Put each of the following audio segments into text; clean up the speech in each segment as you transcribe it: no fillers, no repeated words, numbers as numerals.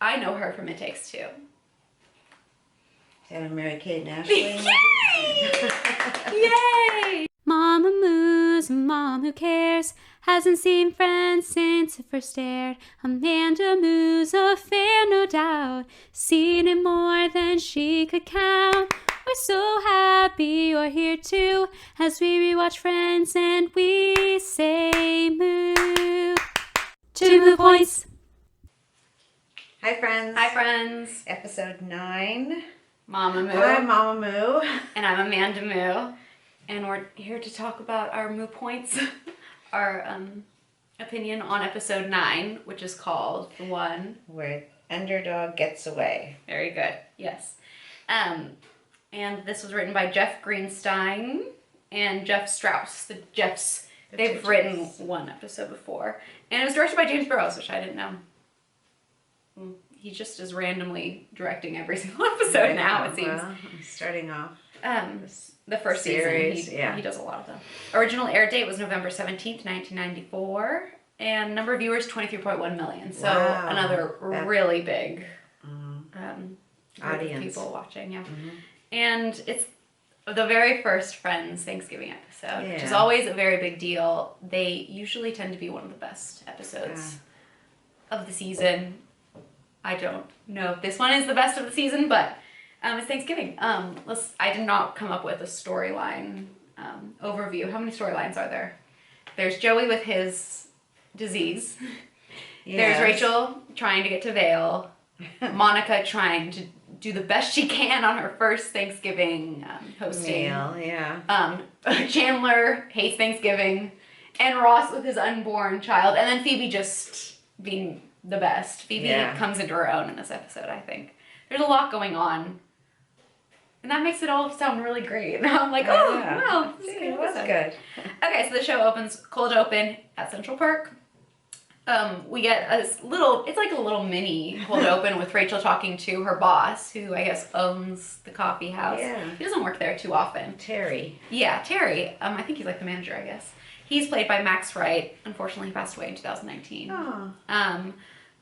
I know her from It Takes Two. And Mary Kate and Ashley. Yay! Yay! Mommamoo's a mom who cares. Hasn't seen Friends since it first aired. Amandamoo's a fan, no doubt. Seen it more than she could count. We're so happy you're here too, as we rewatch Friends and we say moo. 2 moo points. Hi, friends. Hi, friends. Episode 9. Mommamoo. I'm Mommamoo. And I'm Amandamoo. And we're here to talk about our moo points. Our opinion on episode 9, which is called The One Where Underdog Gets Away. Very good. Yes. And this was written by Jeff Greenstein and Jeff Strauss. They've written one episode before. And it was directed by James Burrows, which I didn't know. He just is randomly directing every single episode now, it seems. Well, starting off. The first series, season, he does a lot of them. Original air date was November 17th, 1994. And number of viewers, 23.1 million. So another really big audience. People watching, yeah. Mm-hmm. And it's the very first Friends Thanksgiving episode, which is always a very big deal. They usually tend to be one of the best episodes of the season. I don't know if this one is the best of the season, but it's Thanksgiving. I did not come up with a storyline overview. How many storylines are there? There's Joey with his disease. Yes. There's Rachel trying to get to Vale. Monica trying to do the best she can on her first Thanksgiving hosting. Meal, yeah. Chandler hates Thanksgiving. And Ross with his unborn child. And then Phoebe just being the best. Phoebe comes into her own in this episode, I think. There's a lot going on. And that makes it all sound really great. And I'm like, wow, this is good. Okay, so the show opens, cold open at Central Park. We get it's like a little mini cold open with Rachel talking to her boss, who I guess owns the coffee house. Yeah. He doesn't work there too often. Terry. Yeah, Terry. I think he's like the manager, I guess. He's played by Max Wright. Unfortunately, he passed away in 2019. Oh.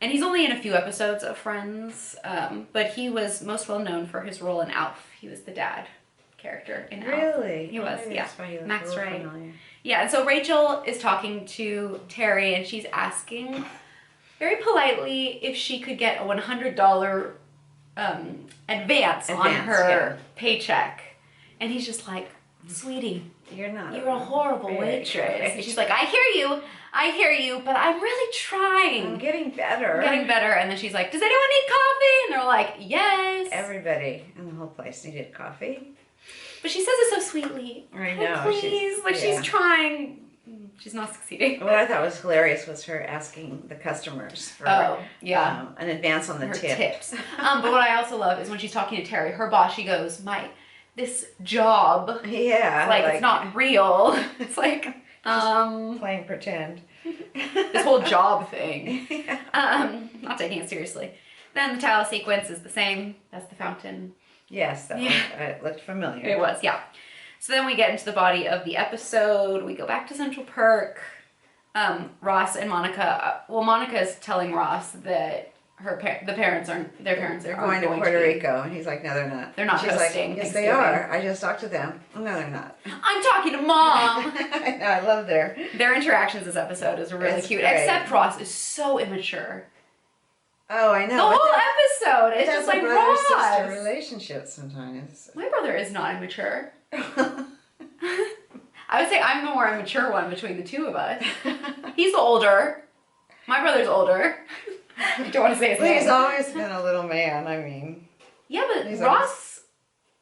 And he's only in a few episodes of Friends, but he was most well known for his role in Alf. He was the dad character in Alf. Really? He was, yeah. Max Wright. Familiar. Yeah, and so Rachel is talking to Terry, and she's asking very politely if she could get a $100 advance on her paycheck. And he's just like, sweetie, you're a horrible waitress. And she's like, I hear you, but I'm really trying. I'm getting better. And then she's like, does anyone need coffee? And they're like, yes. Everybody in the whole place needed coffee. But she says it so sweetly. I know. Please. She's trying. She's not succeeding. What I thought was hilarious was her asking the customers for an advance on the tips. But what I also love is when she's talking to Terry, her boss, she goes, this job. Yeah. Like it's not real. It's like, playing pretend. This whole job thing. Not taking it seriously. Then the tile sequence is the same. That's the fountain. Yes, it looked familiar. It was, yeah. So then we get into the body of the episode. We go back to Central Park. Ross and Monica. Monica is telling Ross that their parents are going to Puerto Rico, and he's like, no, they're not. They're not. She's hosting. Like, yes, they are. I just talked to them. No, they're not. I'm talking to Mom. I know. I love their interactions. This episode is really cute. Great. Except Ross is so immature. Oh, I know. The whole episode, it's just like Ross. Brother-sister relationship sometimes. My brother is not immature. I would say I'm the more immature one between the two of us. He's the older. My brother's older. I don't want to say his name. He's always been a little man, I mean. Yeah, but Ross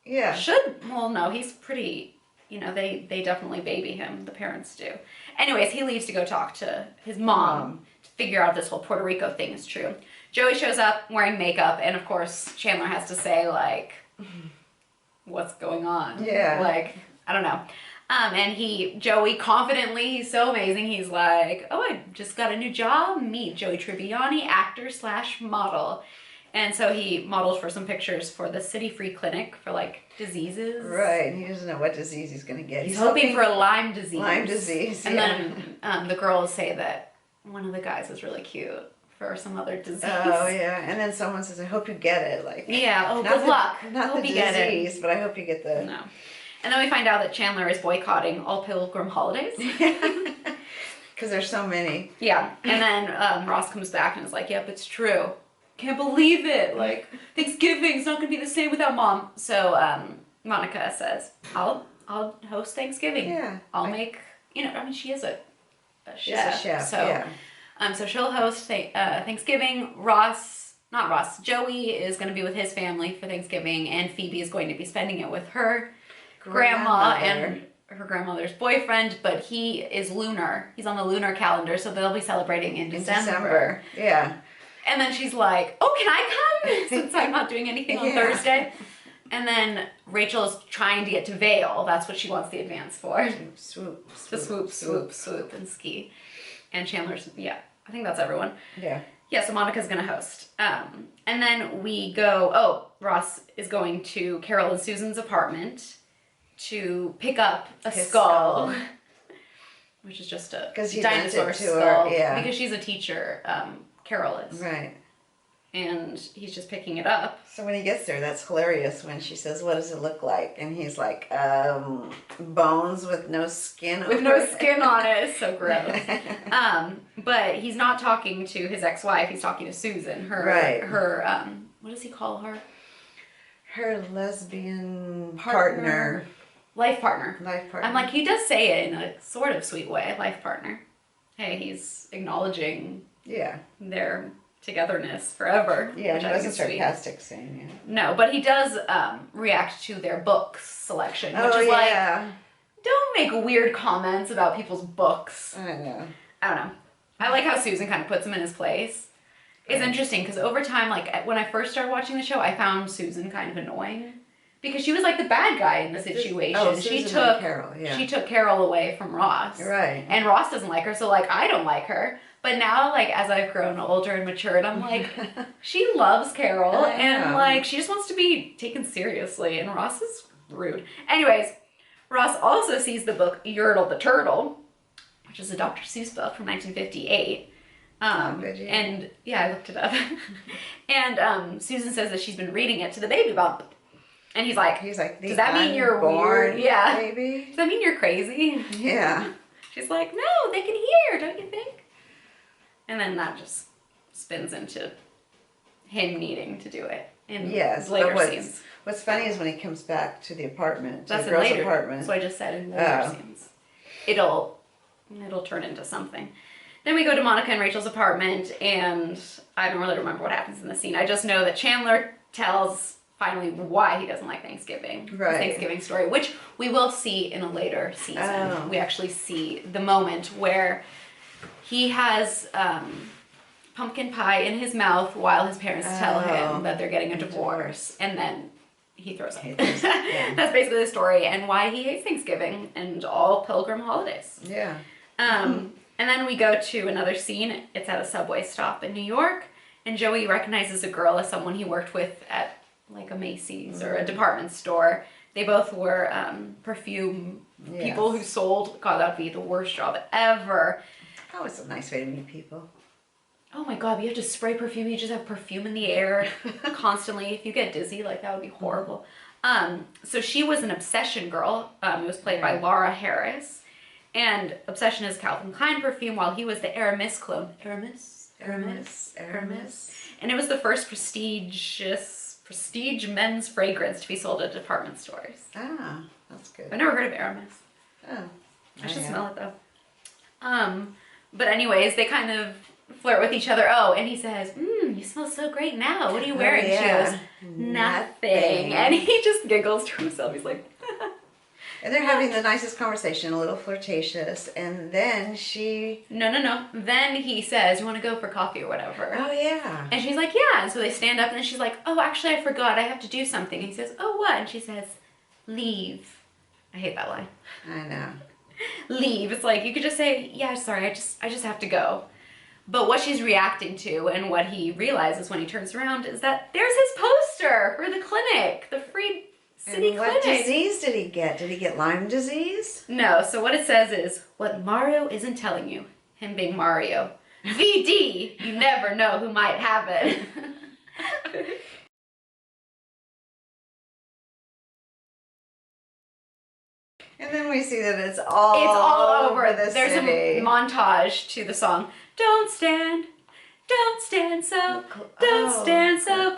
should. Well, no, he's pretty, they definitely baby him. The parents do. Anyways, he leaves to go talk to his mom to figure out if this whole Puerto Rico thing is true. Joey shows up wearing makeup, and of course, Chandler has to say, like, what's going on? Yeah. Like, I don't know. And Joey confidently, he's so amazing, he's like, oh, I just got a new job. Meet Joey Tribbiani, actor/model. And so he modeled for some pictures for the City Free Clinic for, like, diseases. Right. He doesn't know what disease he's going to get. He's hoping for Lyme disease. Lyme disease, And then the girls say that one of the guys was really cute for some other disease. Oh, yeah. And then someone says, I hope you get it. Like, yeah, good luck. Not the disease, but I hope you get the... No. And then we find out that Chandler is boycotting all pilgrim holidays. Because there's so many. Yeah. And then Ross comes back and is like, yep, it's true. Can't believe it. Like, Thanksgiving's not going to be the same without Mom. So Monica says, I'll host Thanksgiving. Yeah. I'll make, she is a chef. She's a chef, so, yeah. So she'll host Thanksgiving. Joey is going to be with his family for Thanksgiving, and Phoebe is going to be spending it with her grandma and her grandmother's boyfriend, but he is lunar. He's on the lunar calendar, so they'll be celebrating in December. Yeah. And then she's like, oh, can I come? Since I'm not doing anything on Thursday. And then Rachel is trying to get to Vale. That's what she wants the advance for. Swoop, swoop, and ski. And Chandler's, I think that's everyone. Yeah. Yeah, so Monica's going to host. And then we go, Ross is going to Carol and Susan's apartment to pick up his skull. Which is just a dinosaur skull. Because she's a teacher, Carol is. Right. And he's just picking it up. So when he gets there, that's hilarious when she says, what does it look like? And he's like, bones with no skin on it. With no skin on it. It's so gross. But he's not talking to his ex-wife. He's talking to Susan. Her what does he call her? Her lesbian partner. Life partner. Life partner. I'm like, he does say it in a sort of sweet way. Life partner. Hey, he's acknowledging their togetherness forever. Yeah, he wasn't sarcastic saying it. No, but he does react to their books selection, which is like, don't make weird comments about people's books. I know. I don't know. I like how Susan kind of puts him in his place. It's interesting because over time, like when I first started watching the show, I found Susan kind of annoying because she was like the bad guy in the situation. She took Carol. Yeah. She took Carol away from Ross. Right. And Ross doesn't like her, so like I don't like her. But now, like, as I've grown older and matured, I'm like, she loves Carol, and, like, she just wants to be taken seriously, and Ross is rude. Anyways, Ross also sees the book Yertle the Turtle, which is a Dr. Seuss book from 1958. And, yeah, I looked it up. And Susan says that she's been reading it to the baby bump. And he's like, does that mean you're weird? Yeah. Baby? Does that mean you're crazy? Yeah. She's like, no, they can hear, don't you think? And then that just spins into him needing to do it in later scenes. What's funny is when he comes back to the apartment, that's the girl's apartment. So I just said in later scenes. It'll turn into something. Then we go to Monica and Rachel's apartment, and I don't really remember what happens in the scene. I just know that Chandler tells finally why he doesn't like Thanksgiving. Right. His Thanksgiving story, which we will see in a later season. We actually see the moment where he has pumpkin pie in his mouth while his parents tell him that they're getting a divorce. And then he throws up. That's basically the story and why he hates Thanksgiving and all pilgrim holidays. Yeah. And then we go to another scene. It's at a subway stop in New York. And Joey recognizes a girl as someone he worked with at like a Macy's or a department store. They both were perfume people who sold. God, that would be the worst job ever. Oh, it's a nice way to meet people. Oh my God, you have to spray perfume. You just have perfume in the air constantly. If you get dizzy, like that would be horrible. So she was an Obsession girl. It was played by Laura Harris. And Obsession is Calvin Klein perfume, while he was the Aramis clone. Aramis. And it was the first prestige men's fragrance to be sold at department stores. Ah, that's good. I've never heard of Aramis. Oh. I should smell it though. But anyways, they kind of flirt with each other. Oh, and he says, you smell so great now. What are you wearing? She goes, nothing. And he just giggles to himself. He's like, and they're having the nicest conversation, a little flirtatious, and then she... No. Then he says, you want to go for coffee or whatever? Oh, yeah. And she's like, yeah. And so they stand up, and then she's like, oh, actually, I forgot. I have to do something. And he says, oh, what? And she says, leave. I hate that line. I know. Leave. It's like, you could just say, yeah, sorry, I just have to go. But what she's reacting to and what he realizes when he turns around is that there's his poster for the clinic, the free city clinic. What disease did he get? Did he get Lyme disease? No, so what it says is, what Mario isn't telling you, him being Mario, VD, you never know who might have it. And then we see that it's all over the There's city. a montage to the song. Don't stand so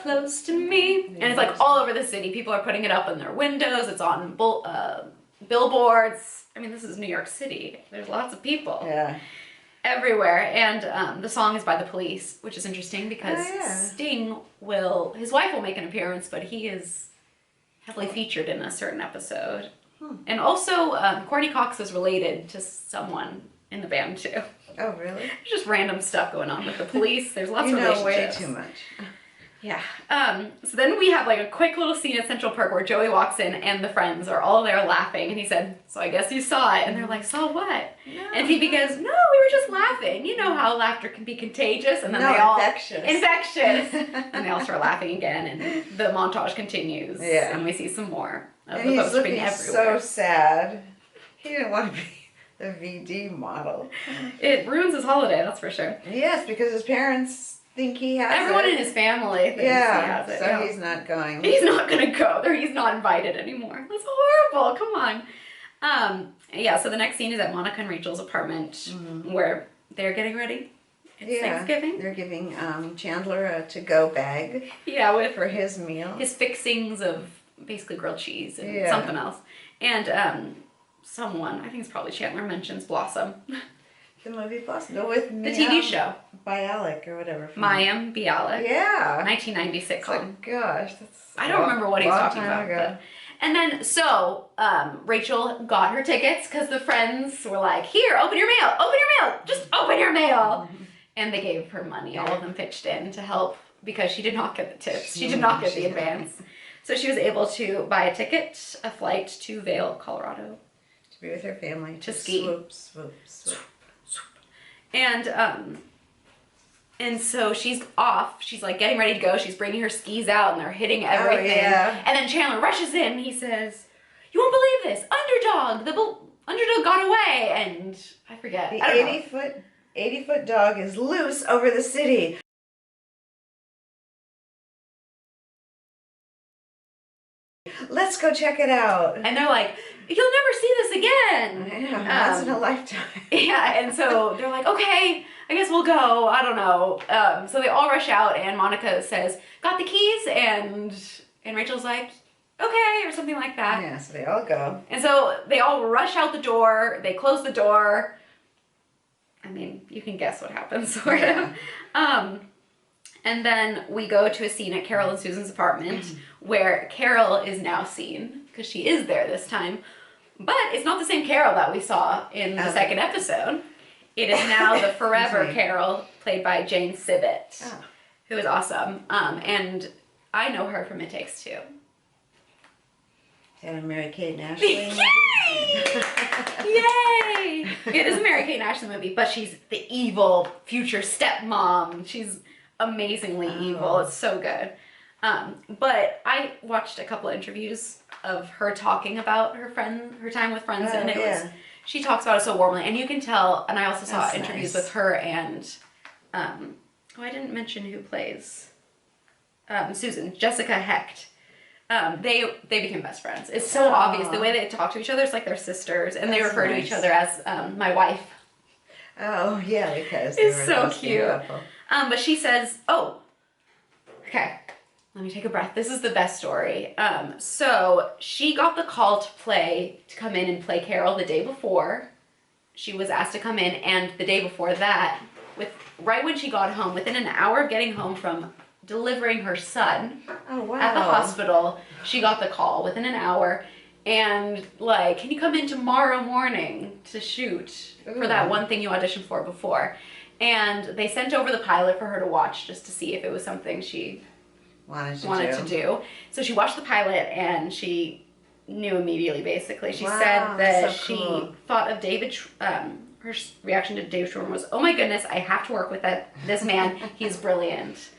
close to me. And it's like all over the city. People are putting it up in their windows. It's on billboards. I mean, this is New York City. There's lots of people. Yeah. Everywhere. And the song is by the Police, which is interesting because Sting his wife will make an appearance, but he is heavily featured in a certain episode. And also, Courtney Cox is related to someone in the band too. Oh, really? There's just random stuff going on with the Police. There's lots of relationships. You know way too much. Yeah. So then we have like a quick little scene at Central Park where Joey walks in and the friends are all there laughing. And he said, so I guess you saw it. And they're like, saw what? No. And Phoebe goes, no, we were just laughing. You know how laughter can be contagious. And then they all... Infectious. And they all start laughing again. And the montage continues. Yeah. And we see some more of the poster being everywhere. So sad. He didn't want to be the VD model. It ruins his holiday, that's for sure. Yes, because his parents... think he has Everyone in his family thinks he has it. So he's not going. He's not going to go. He's not invited anymore. That's horrible. Come on. So the next scene is at Monica and Rachel's apartment where they're getting ready. It's Thanksgiving. They're giving Chandler a to-go bag. Yeah, for his meal. His fixings of basically grilled cheese and something else. And someone, I think it's probably Chandler, mentions Blossom. The movie Blossom. With the TV show. Bialik or whatever. Mayim Bialik. Yeah. 1990 sitcom. Gosh, I don't remember what he was talking about. But, and then, Rachel got her tickets because the friends were like, here, open your mail, just open your mail. And they gave her money. All of them pitched in to help because she did not get the tips. She did not get the advance. So she was able to buy a ticket, a flight to Vail, Colorado. To be with her family. To ski. Swoop. And so she's off. She's like getting ready to go. She's bringing her skis out and they're hitting everything. Oh, yeah. And then Chandler rushes in and he says, you won't believe this. Underdog. The Underdog got away. And I forget. The 80-foot dog is loose over the city. Let's go check it out. And they're like, you'll never see this again. Yeah, once in a lifetime. Yeah, and so they're like, okay, I guess we'll go. I don't know. So they all rush out, and Monica says, got the keys? And Rachel's like, okay, or something like that. Yeah, so they all go. And so they all rush out the door. They close the door. I mean, you can guess what happens, sort of. And then we go to a scene at Carol and Susan's apartment where Carol is now seen, because she is there this time. But it's not the same Carol that we saw in the second episode. It is now the forever Carol, played by Jane Sibbett, who is awesome. And I know her from It Takes Two. And Mary-Kate and Ashley. Yay! Yay! It is a Mary-Kate and Ashley movie, but she's the evil future stepmom. She's amazingly evil. It's so good. But I watched a couple of interviews of her talking about her time with friends, and it was, she talks about it so warmly, and you can tell. And I also saw interviews with her and I didn't mention who plays Susan, Jessica Hecht. They became best friends. It's so obvious the way they talk to each other. It's like they're sisters, and they refer to each other as my wife. Oh yeah, because it's so cute. But she says, okay, let me take a breath. This is the best story. So she got the call to come in and play Carol the day before. She was asked to come in, and the day before that, right when she got home, within an hour of getting home from delivering her son at the hospital, she got the call within an hour. And like, can you come in tomorrow morning to shoot for that one thing you auditioned for before? And they sent over the pilot for her to watch just to see if it was something she wanted to do. So she watched the pilot and she knew immediately, basically. She said that she thought of David, her reaction to David Schwimmer was, oh my goodness, I have to work with this man. He's brilliant.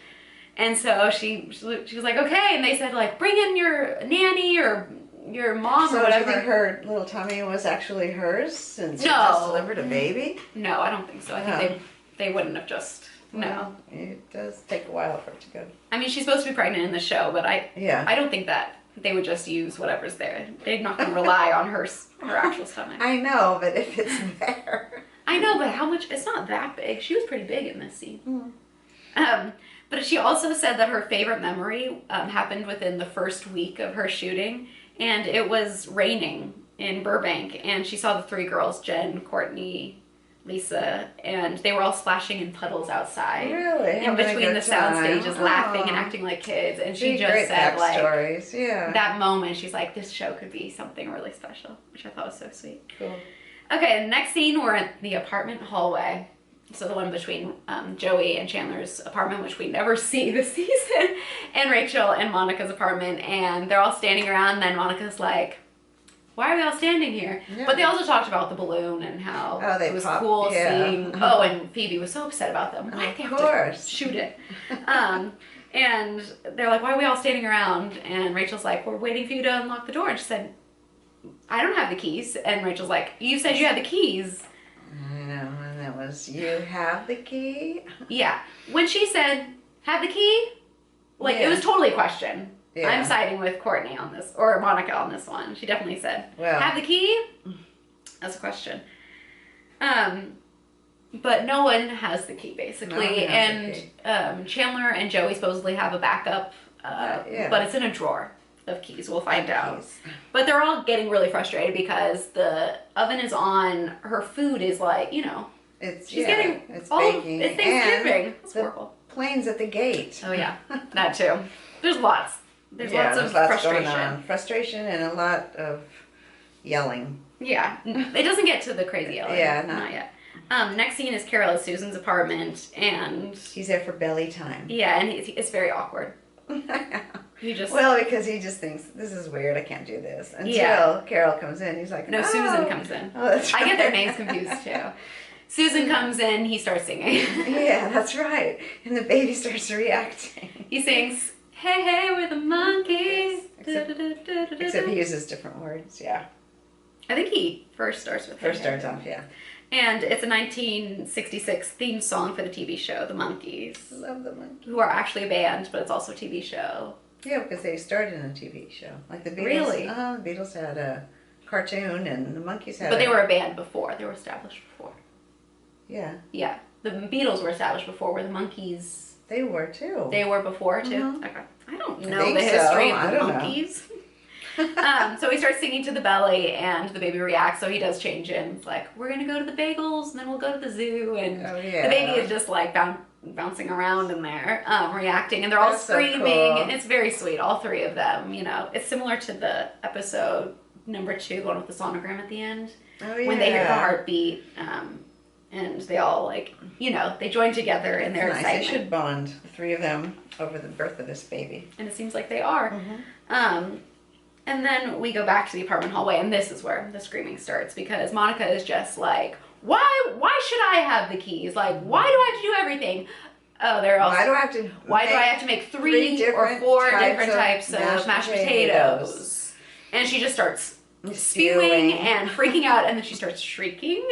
And so she was like, okay. And they said, like, bring in your nanny or your mom or whatever. So do you think her little tummy was actually hers since she just delivered a baby? No, I don't think so. I think They wouldn't have just, no. Well, it does take a while for it to go. I mean, she's supposed to be pregnant in the show, but I don't think that they would just use whatever's there. They're not going to rely on her actual stomach. I know, but if it's there. I know, but how much? It's not that big. She was pretty big in this scene. But she also said that her favorite memory happened within the first week of her shooting, and it was raining in Burbank, and she saw the three girls, Jen, Courtney, Lisa, and they were all splashing in puddles outside. Really? In between the sound stages, laughing and acting like kids. And she just said, like, stories. Yeah. That moment, she's like, this show could be something really special, which I thought was so sweet. Cool. Okay, the next scene, we're in the apartment hallway. So the one between Joey and Chandler's apartment, which we never see this season, and Rachel and Monica's apartment. And they're all standing around, and then Monica's like, why are we all standing here? Yeah. But they also talked about the balloon and how it was cool seeing. Oh, and Phoebe was so upset about them. Why they have to shoot it? And they're like, why are we all standing around? And Rachel's like, we're waiting for you to unlock the door. And she said, I don't have the keys. And Rachel's like, you said you had the keys. I know, and that was, you have the key? Yeah. When she said, have the key, like, it was totally a question. Yeah. I'm siding with Courtney on this, or Monica on this one. She definitely said, have the key? That's a question. But no one has the key, basically. And Chandler and Joey supposedly have a backup, but it's in a drawer of keys. We'll find out. But they're all getting really frustrated because the oven is on. Her food is like, she's getting it's baking. It's Thanksgiving. It's horrible. Planes at the gate. Oh, yeah. That, too. There's lots. There's lots of frustration. Going on. Frustration and a lot of yelling. Yeah. It doesn't get to the crazy yelling. Yeah, not yet. Next scene is Carol at Susan's apartment, and he's there for belly time. Yeah, and it's very awkward. Because he just thinks, this is weird, I can't do this. Until Carol comes in, he's like, Susan comes in. Oh, that's right. I get their names confused, too. Susan comes in, he starts singing. Yeah, that's right. And the baby starts reacting. He sings, hey, hey, we're the monkeys. Except he uses different words, yeah. I think he first starts with starts off, yeah. And it's a 1966 theme song for the TV show, The Monkees. Love the Monkees. Who are actually a band, but it's also a TV show. Yeah, because they started in a TV show. Like the Beatles. Really? The Beatles had a cartoon and the Monkees had But they were a band before. They were established before. Yeah. Yeah. The Beatles were established before, where the Monkees... They were, too. They were before, too? Mm-hmm. Okay. I don't know the history of the Monkees. So he starts singing to the belly, and the baby reacts, so he does change in. It's like, we're going to go to the bagels, and then we'll go to the zoo, and the baby is just like bouncing around in there, reacting, and they're all screaming, so cool. And it's very sweet, all three of them, It's similar to the episode number 2, the one with the sonogram at the end, when they hear the heartbeat, and they all, they join together in their excitement. They should bond, the three of them, over the birth of this baby. And it seems like they are. Mm-hmm. And then we go back to the apartment hallway, and this is where the screaming starts, because Monica is just like, why should I have the keys? Like, why do I have to do everything? Oh, they're all. Why do I have to make 3 or 4 different types of mashed potatoes? And she just starts spewing and freaking out, and then she starts shrieking.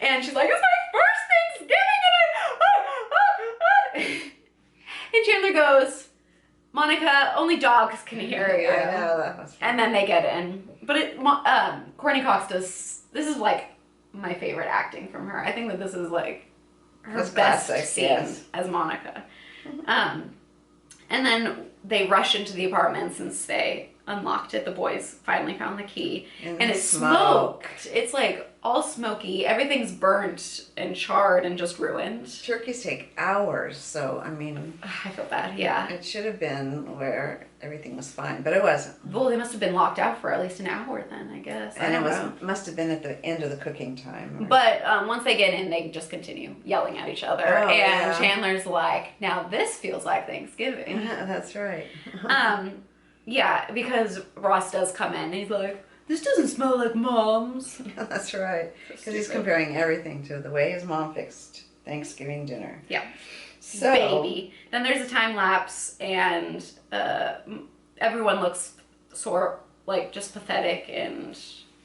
And she's like, it's my first Thanksgiving, and Chandler goes, Monica, only dogs can hear you. I know, that was funny. And then they get in. But Courtney Cox this is like my favorite acting from her. I think that this is like her best scene as Monica. And then they rush into the apartment since they unlocked it. The boys finally found the key. And it's smoked. It's like all smoky. Everything's burnt and charred and just ruined. Turkeys take hours, so I mean... I feel bad, yeah. It should have been where everything was fine, but it wasn't. Well, they must have been locked out for at least an hour then, I guess. And must have been at the end of the cooking time. Or... But once they get in, they just continue yelling at each other. Chandler's like, now this feels like Thanksgiving. That's right. Yeah, because Ross does come in and he's like, this doesn't smell like Mom's. That's right. Because he's comparing everything to the way his mom fixed Thanksgiving dinner. Yeah. So, baby. Then there's a time lapse, and everyone looks just pathetic and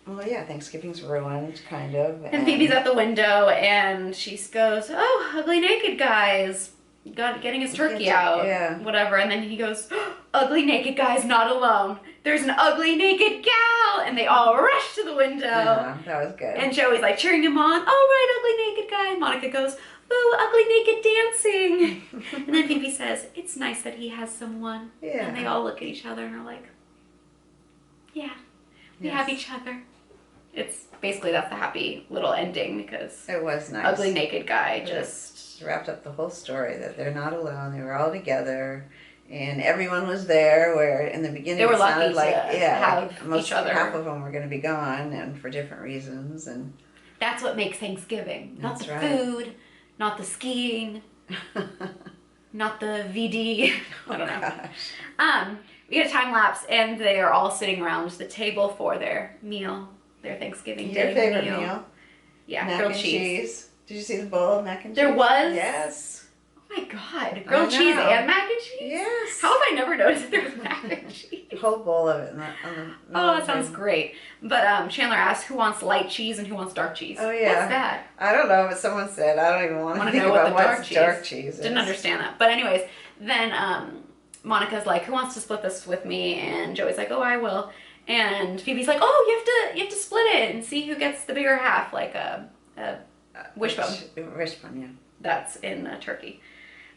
Well, yeah, Thanksgiving's ruined, kind of. And Phoebe's at the window, and she goes, "Oh, ugly naked guy is getting his turkey out, whatever." And then he goes, oh, "Ugly naked guy's not alone. There's an ugly naked gal," and they all rush to the window. Yeah, that was good. And Joey's like cheering him on. "All right, ugly naked guy." And Monica goes, "Ooh, ugly naked dancing." And then Phoebe says, "It's nice that he has someone." Yeah. And they all look at each other and are like, "Yeah, we have each other." It's basically, that's the happy little ending, because it was nice. Ugly naked guy just wrapped up the whole story, that they're not alone. They were all together, and everyone was there. Where in the beginning they were it sounded lucky like to have most each other. half of them were going to be gone, and for different reasons. And that's what makes Thanksgiving. Not that's the right. food, not the skiing, not the VD. I don't know. Gosh. We get a time lapse, and they are all sitting around the table for their meal. Their Thanksgiving Day Your favorite meal? Yeah, mac grilled and cheese. Did you see the bowl of mac and cheese? There was? Yes. Oh my god. Grilled cheese and mac and cheese? Yes. How have I never noticed that there was mac and cheese? A whole bowl of it. Oh, that sounds great. But Chandler asked who wants light cheese and who wants dark cheese. Oh, yeah. What's that? I don't know, but someone said, I don't even want to think know about what the what's dark cheese is. Didn't understand that. But anyways, then Monica's like, "Who wants to split this with me?" And Joey's like, "Oh, I will." And Phoebe's like, "Oh, you have to split it and see who gets the bigger half, like a wishbone." Wishbone, yeah. That's in turkey.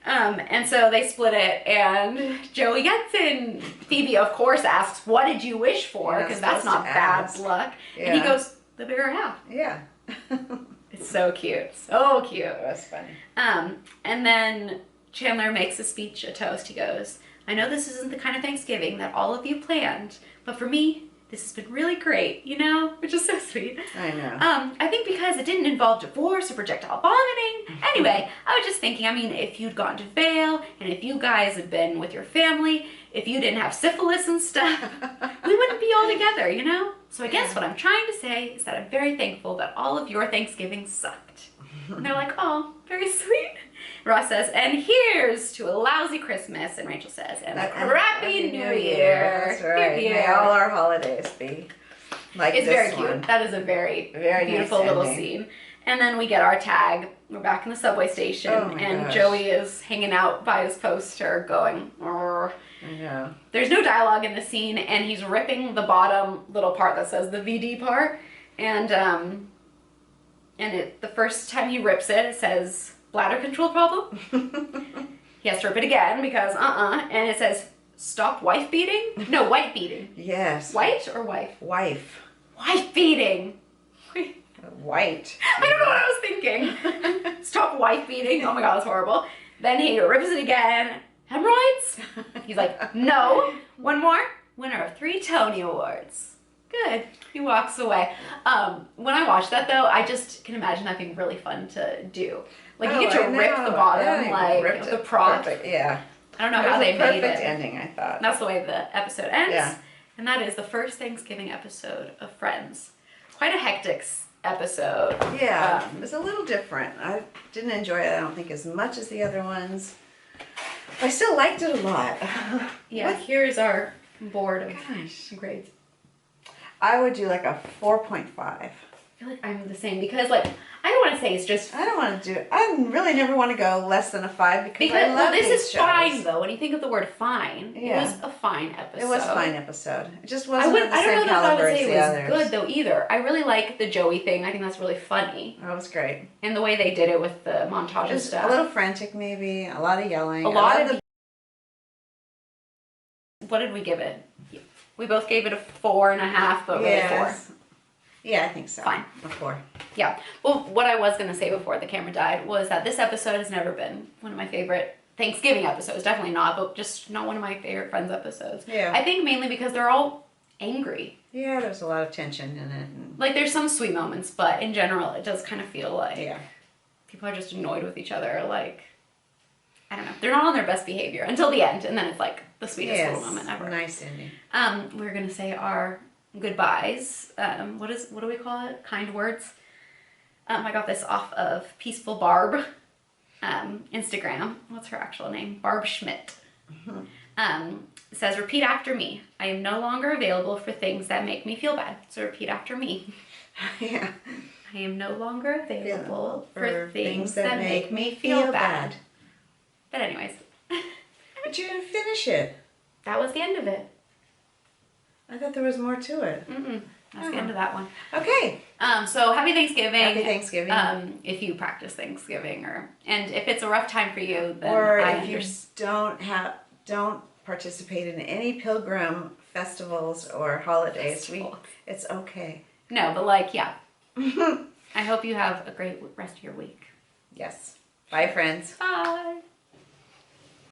And so they split it, and Joey gets it. And Phoebe, of course, asks, "What did you wish for?" Because that's not bad luck. Yeah. And he goes, "The bigger half." Yeah. It's so cute. So cute. That's funny. And then Chandler makes a speech, a toast. He goes, "I know this isn't the kind of Thanksgiving that all of you planned, but for me, this has been really great," you know, which is so sweet. I know. I think because it didn't involve divorce or projectile vomiting. Anyway, I was just thinking, I mean, if you'd gone to Vail, and if you guys had been with your family, if you didn't have syphilis and stuff, we wouldn't be all together, you know? So I guess what I'm trying to say is that I'm very thankful that all of your Thanksgiving sucked. And they're like, "Oh, very sweet." Ross says, "And here's to a lousy Christmas," and Rachel says, "And a crappy New Year." That's right. May all our holidays be like it's this very one. cute. That is a very beautiful nice little ending. Scene. And then we get our tag. We're back in the subway station, and gosh. Joey is hanging out by his poster going, "Arr." I know. There's no dialogue in the scene, and he's ripping the bottom little part that says the VD part, and the first time he rips it, it says bladder control problem. He has to rip it again because and it says stop wife beating. No, white beating. Yes. White or wife? Wife. Wife beating. White. I don't know what I was thinking. Stop wife beating. Oh my god, that's horrible. Then he rips it again. Hemorrhoids? He's like, "No. One more. Winner of 3 Tony Awards." Good. He walks away. When I watch that though, I just can imagine that being really fun to do. Like you get to rip the bottom, like of the prop. Perfect. Yeah. I don't know how they made it. Perfect ending, I thought. That's the way the episode ends. Yeah. And that is the first Thanksgiving episode of Friends. Quite a hectic episode. Yeah, it was a little different. I didn't enjoy it, I don't think, as much as the other ones. I still liked it a lot. Yeah, here's our board of grades. I would do like a 4.5. I feel like I'm the same because, like, I don't want to say it's just. I don't want to do. I really never want to go less than a 5 because I love this these is shows. fine though. When you think of the word "fine," Yeah. it was a fine episode. It was a fine episode. It just I wasn't of the don't same know if I caliber would as say the it was others. good though either. I really like the Joey thing. I think that's really funny. Oh, it was great. And the way they did it with the montage and Just stuff. a little frantic, maybe. A lot of yelling. A lot of. What did we give it? We both gave it a 4.5, but really 4. Yeah, I think so. Fine. A 4. Yeah. Well, what I was going to say before the camera died was that this episode has never been one of my favorite Thanksgiving episodes. Definitely not, but just not one of my favorite Friends episodes. Yeah. I think mainly because they're all angry. Yeah, there's a lot of tension in it. Like, there's some sweet moments, but in general, it does kind of feel like people are just annoyed with each other. Like, I don't know. They're not on their best behavior until the end, and then it's like the sweetest little moment ever. Nice ending. We're going to say our goodbyes. What do we call it? Kind words. I got this off of Peaceful Barb Instagram. What's her actual name? Barb Schmidt. says, repeat after me. I am no longer available for things that make me feel bad. So repeat after me. Yeah. I am no longer available for things that make me feel bad. But anyways. But you didn't finish it. That was the end of it. I thought there was more to it. That's the end of that one. Okay. So happy Thanksgiving. Happy Thanksgiving. If you practice Thanksgiving, and if it's a rough time for you, then or if you don't participate in any pilgrim festivals or holidays, it's okay. No, but like, yeah. I hope you have a great rest of your week. Yes. Bye, friends. Bye.